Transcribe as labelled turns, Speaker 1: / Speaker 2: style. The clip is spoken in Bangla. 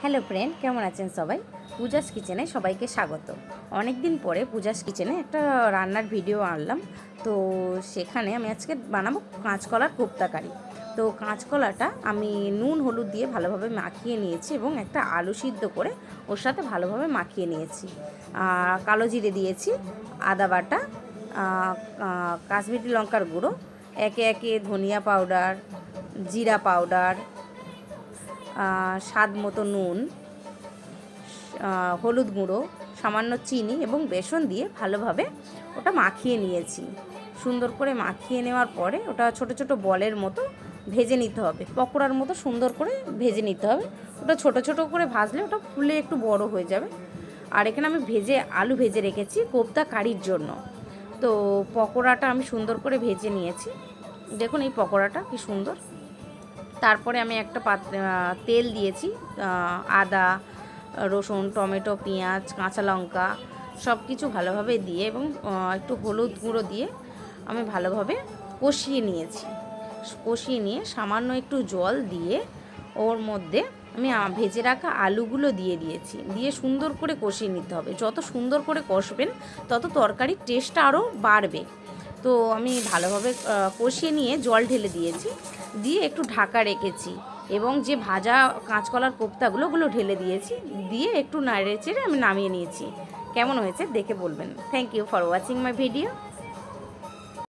Speaker 1: হ্যালো ফ্রেন্ড, কেমন আছেন সবাই? পূজাস কিচেনে সবাইকে স্বাগত। অনেক দিন পরে পূজাস কিচেনে একটা রান্নার ভিডিও আনলাম। তো সেখানে আমি আজকে বানাবো কাঁচকলার কোপ্তা কারি। তো কাঁচকলাটা আমি নুন হলুদ দিয়ে ভালোভাবে মাখিয়ে নিয়েছি এবং একটা আলু সিদ্ধ করে ওর সাথে ভালোভাবে মাখিয়ে নিয়েছি। কালো জিরে দিয়েছি, আদা বাটা, কাশ্মীরি লঙ্কার গুঁড়ো, একে একে ধনিয়া পাউডার, জিরা পাউডার, স্বাদ মতো নুন, হলুদ গুঁড়ো, সামান্য চিনি এবং বেসন দিয়ে ভালোভাবে ওটা মাখিয়ে নিয়েছি। সুন্দর করে মাখিয়ে নেওয়ার পরে ওটা ছোট ছোট বলের মতো ভেজে নিতে হবে, পকোড়ার মতো সুন্দর করে ভেজে নিতে হবে। ওটা ছোট ছোট করে ভাজলে ওটা ফুলে একটু বড় হয়ে যাবে। আর এখানে আমি আলু ভেজে রেখেছি কোপ্তা কারির জন্য। তো পকোড়াটা আমি সুন্দর করে ভেজে নিয়েছি। দেখুন এই পকোড়াটা কি সুন্দর। তারপরে আমি একটা তেল দিয়েছি, আদা, রসুন, টমেটো, পেঁয়াজ, কাঁচা লঙ্কা সব কিছু ভালোভাবে দিয়ে এবং একটু হলুদ গুঁড়ো দিয়ে আমি ভালোভাবে কষিয়ে নিয়েছি। কষিয়ে নিয়ে সামান্য একটু জল দিয়ে ওর মধ্যে আমি ভেজে রাখা আলুগুলো দিয়ে দিয়েছি। দিয়ে সুন্দর করে কষিয়ে নিতে হবে। যত সুন্দর করে কষবেন তত তরকারির টেস্টটা আরও বাড়বে। তো আমি ভালোভাবে কষিয়ে নিয়ে জল ঢেলে দিয়েছি, দিয়ে একটু ঢাকা রেখেছি এবং যে ভাজা কাঁচকলার কোপ্তাগুলো ঢেলে দিয়েছি, দিয়ে একটু নেড়ে চেড়ে আমি নামিয়ে নিয়েছি। কেমন হয়েছে দেখে বলবেন। Thank you for watching my video.